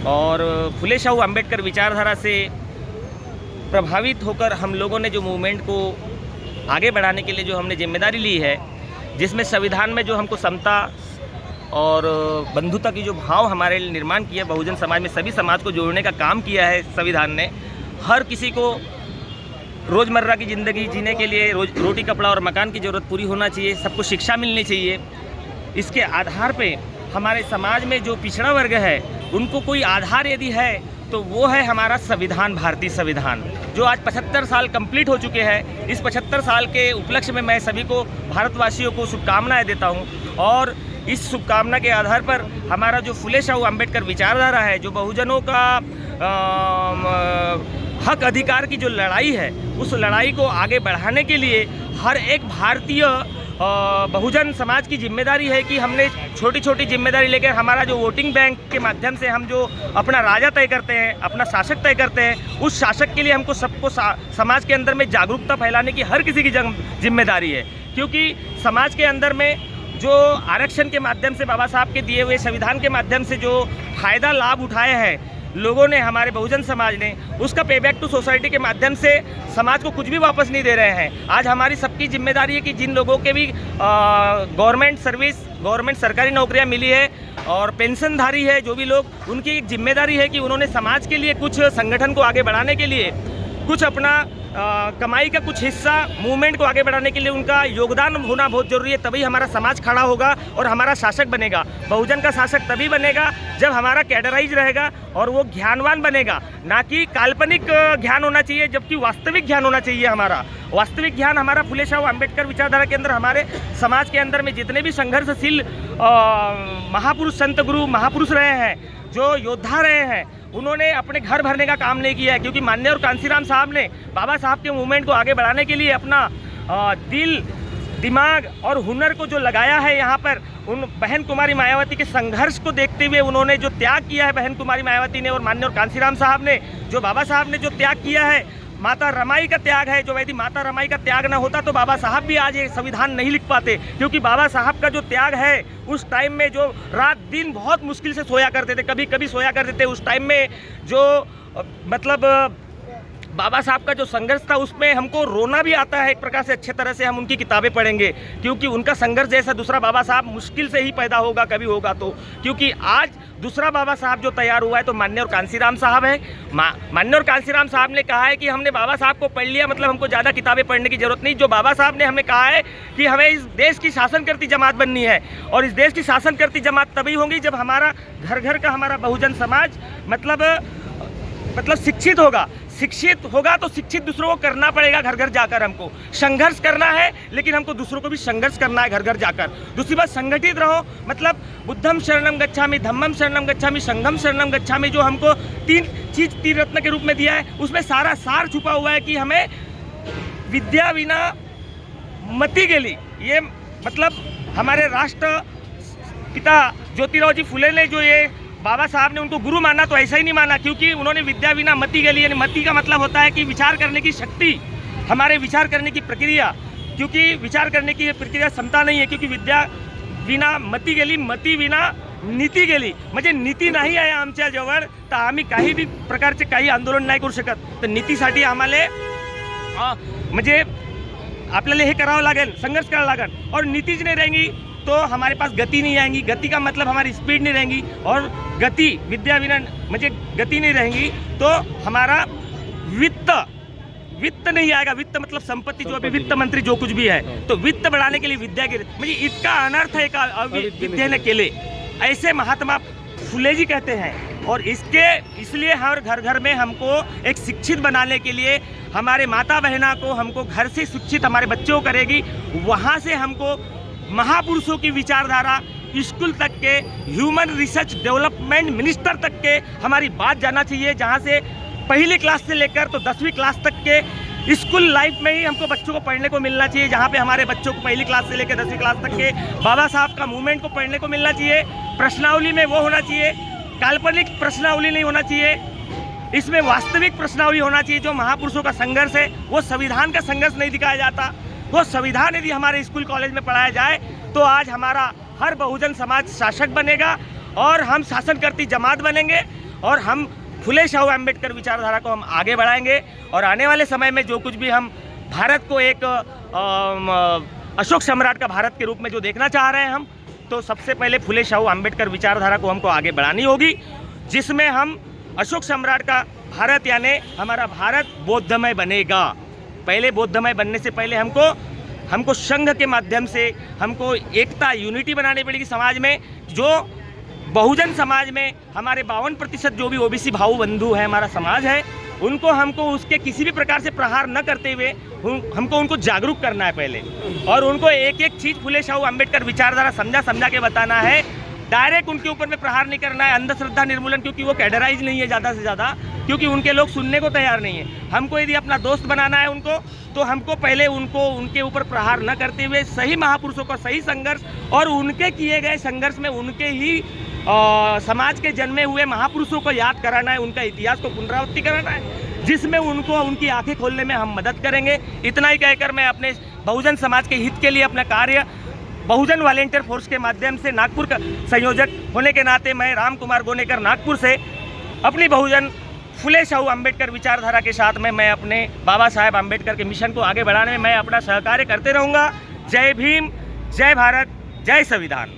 और फुले शाहू अम्बेडकर विचारधारा से प्रभावित होकर हम लोगों ने जो मूवमेंट को आगे बढ़ाने के लिए जो हमने जिम्मेदारी ली है, जिसमें संविधान में जो हमको समता और बंधुता की जो भाव हमारे लिए निर्माण किया, बहुजन समाज में सभी समाज को जोड़ने का काम किया है संविधान ने। हर किसी को रोज़मर्रा की ज़िंदगी जीने के लिए रोटी कपड़ा और मकान की ज़रूरत पूरी होना चाहिए, सबको शिक्षा मिलनी चाहिए। इसके आधार पे हमारे समाज में जो पिछड़ा वर्ग है उनको कोई आधार यदि है तो वो है हमारा संविधान, भारतीय संविधान, जो आज 75 साल कंप्लीट हो चुके हैं। इस 75 साल के उपलक्ष्य में मैं सभी को, भारतवासियों को शुभकामनाएं देता हूं। और इस शुभकामना के आधार पर हमारा जो फुले शाहू अम्बेडकर विचारधारा है, जो बहुजनों का हक अधिकार की जो लड़ाई है, उस लड़ाई को आगे बढ़ाने के लिए हर एक भारतीय बहुजन समाज की जिम्मेदारी है कि हमने छोटी छोटी जिम्मेदारी लेकर हमारा जो वोटिंग बैंक के माध्यम से हम जो अपना राजा तय करते हैं, अपना शासक तय करते हैं, उस शासक के लिए हमको सबको समाज के अंदर में जागरूकता फैलाने की हर किसी की जिम्मेदारी है। क्योंकि समाज के अंदर में जो आरक्षण के माध्यम से, बाबा साहब के दिए हुए संविधान के माध्यम से जो फ़ायदा लाभ उठाए हैं लोगों ने, हमारे बहुजन समाज ने, उसका पेबैक टू सोसाइटी के माध्यम से समाज को कुछ भी वापस नहीं दे रहे हैं। आज हमारी सबकी जिम्मेदारी है कि जिन लोगों के भी गवर्नमेंट सर्विस, गवर्नमेंट सरकारी नौकरियां मिली है और पेंशनधारी है, जो भी लोग, उनकी एक जिम्मेदारी है कि उन्होंने समाज के लिए कुछ, संगठन को आगे बढ़ाने के लिए कुछ अपना कमाई का कुछ हिस्सा मूवमेंट को आगे बढ़ाने के लिए उनका योगदान होना बहुत जरूरी है। तभी हमारा समाज खड़ा होगा और हमारा शासक बनेगा। बहुजन का शासक तभी बनेगा जब हमारा कैडराइज रहेगा और वो ज्ञानवान बनेगा। ना कि काल्पनिक ज्ञान होना चाहिए, जबकि वास्तविक ज्ञान होना चाहिए। हमारा वास्तविक ज्ञान हमारा फुले शाहू अम्बेडकर विचारधारा के अंदर, हमारे समाज के अंदर में जितने भी संघर्षशील महापुरुष, संत गुरु महापुरुष रहे हैं, जो योद्धा रहे हैं, उन्होंने अपने घर भरने का काम नहीं किया है। क्योंकि माननीय और कांसीराम साहब ने बाबा साहब के मूवमेंट को आगे बढ़ाने के लिए अपना दिल, दिमाग और हुनर को जो लगाया है यहाँ पर, उन बहन कुमारी मायावती के संघर्ष को देखते हुए उन्होंने जो त्याग किया है बहन कुमारी मायावती ने और माननीय और कांसीराम साहब ने, जो बाबा साहब ने जो त्याग किया है, माता रमाई का त्याग है, जो यदि माता रमाई का त्याग ना होता तो बाबा साहब भी आज ये संविधान नहीं लिख पाते। क्योंकि बाबा साहब का जो त्याग है, उस टाइम में जो रात दिन बहुत मुश्किल से सोया करते थे, कभी कभी सोया करते थे, उस टाइम में जो मतलब बाबा साहब का जो संघर्ष था, उसमें हमको रोना भी आता है एक प्रकार से। अच्छे तरह से हम उनकी किताबें पढ़ेंगे, क्योंकि उनका संघर्ष जैसा दूसरा बाबा साहब मुश्किल से ही पैदा होगा, कभी होगा तो। क्योंकि आज दूसरा बाबा साहब जो तैयार हुआ है तो माननीय और कांसीराम साहब है। माननीय और कांसीराम साहब ने कहा है कि हमने बाबा साहब को पढ़ लिया, मतलब हमको ज़्यादा किताबें पढ़ने की जरूरत नहीं। जो बाबा साहब ने हमें कहा है कि हमें इस देश की शासन करती जमात बननी है, और इस देश की शासन करती जमात तभी होगी जब हमारा घर घर का हमारा बहुजन समाज मतलब शिक्षित होगा। शिक्षित होगा तो शिक्षित दूसरों को करना पड़ेगा। घर घर जाकर हमको संघर्ष करना है, लेकिन हमको दूसरों को भी संघर्ष करना है घर घर जाकर। दूसरी बात, संगठित रहो। मतलब बुद्धम शरणम गच्छामि, धम्मम शरणम गच्छामि, संघम शरणम गच्छामि, जो हमको तीन रत्न के रूप में दिया है, उसमें सारा सार छुपा हुआ है कि हमें विद्या बिना मति गेली। ये मतलब हमारे राष्ट्र पिता ज्योतिराव जी फुले ने जो ये बाबा साहब ने उनको गुरु माना, तो ऐसा ही नहीं माना, क्योंकि उन्होंने विद्या बिना मति के लिए, मति का मतलब होता है कि विचार करने की शक्ति, हमारे विचार करने की प्रक्रिया। क्योंकि विचार करने की प्रक्रिया क्षमता नहीं है, क्योंकि विद्या बिना मती गेली, मती बिना नीती गेली। म्हणजे नीती नाही आहे आमच्या जवळ, तर आम्ही काही भी प्रकारचे काही आंदोलन नाही करू शकत। तर नीतीसाठी आम्हाला म्हणजे आपल्याला हे करावं लागेल, संघर्ष करावा लागेल। और नीतीच नहीं रहेंगी तो हमारे पास गति नहीं आएंगी। गति का मतलब हमारी स्पीड नहीं रहेंगी, और गति विद्या बिना मुझे गति नहीं रहेंगी तो हमारा वित्त नहीं आएगा। वित्त मतलब संपत्ति, जो अभी वित्त मंत्री जो कुछ भी है, तो वित्त बढ़ाने के लिए विद्या की म्हणजे इतका अनर्थ है का विद्या केले, ऐसे महात्मा फुले जी कहते हैं। और इसलिए हर घर घर में हमको एक शिक्षित बनाने के लिए, हमारे माता बहना को हमको घर से शिक्षित हमारे बच्चों को करेगी, वहाँ से हमको महापुरुषों की विचारधारा स्कूल तक के, ह्यूमन रिसर्च डेवलपमेंट मिनिस्टर तक के हमारी बात जाना चाहिए। जहाँ से पहली क्लास से लेकर तो 10वीं क्लास तक के स्कूल लाइफ में ही हमको बच्चों को पढ़ने को मिलना चाहिए। जहाँ पे हमारे बच्चों को पहली क्लास से लेकर 10वीं क्लास तक के बाबा साहब का मूवमेंट को पढ़ने को मिलना चाहिए। प्रश्नावली में वो होना चाहिए, काल्पनिक प्रश्नावली नहीं होना चाहिए, इसमें वास्तविक प्रश्नावली होना चाहिए। जो महापुरुषों का संघर्ष है, वो संविधान का संघर्ष नहीं दिखाया जाता। वो संविधान यदि हमारे स्कूल कॉलेज में पढ़ाया जाए तो आज हमारा हर बहुजन समाज शासक बनेगा और हम शासन करती जमात बनेंगे और हम फुले शाहू अम्बेडकर विचारधारा को हम आगे बढ़ाएंगे। और आने वाले समय में जो कुछ भी हम भारत को एक अशोक सम्राट का भारत के रूप में जो देखना चाह रहे हैं हम, तो सबसे पहले फुले शाहू अम्बेडकर विचारधारा को हमको आगे बढ़ानी होगी, जिसमें हम अशोक सम्राट का भारत यानी हमारा भारत बौद्धमय बनेगा। पहले बौद्धमय बनने से पहले हमको संघ के माध्यम से हमको एकता यूनिटी बनानी पड़ेगी समाज में। जो बहुजन समाज में हमारे 52% जो भी ओबीसी भाऊ बंधु है, हमारा समाज है, हमको उसके किसी भी प्रकार से प्रहार न करते हुए हमको उनको जागरूक करना है पहले, और उनको एक एक चीज़ फुले शाहू अम्बेडकर विचारधारा समझा के बताना है। डायरेक्ट उनके ऊपर में प्रहार नहीं करना है, अंधश्रद्धा निर्मूलन, क्योंकि वो कैडराइज नहीं है ज़्यादा से ज़्यादा, क्योंकि उनके लोग सुनने को तैयार नहीं है। हमको यदि अपना दोस्त बनाना है उनको, तो हमको पहले उनके ऊपर प्रहार न करते हुए सही महापुरुषों का सही संघर्ष और उनके किए गए संघर्ष में उनके ही समाज के जन्मे हुए महापुरुषों को याद कराना है, उनका इतिहास को पुनरावृत्ति कराना है, जिसमें उनकी आंखें खोलने में हम मदद करेंगे। इतना ही कहकर मैं अपने बहुजन समाज के हित के लिए अपना कार्य बहुजन वॉलेंटियर फोर्स के माध्यम से नागपुर का संयोजक होने के नाते मैं राम कुमार गोनेकर नागपुर से अपनी बहुजन फुले शाहू अम्बेडकर विचारधारा के साथ में मैं अपने बाबा साहेब अम्बेडकर के मिशन को आगे बढ़ाने में मैं अपना सहकार्य करते रहूँगा। जय भीम, जय भारत, जय संविधान।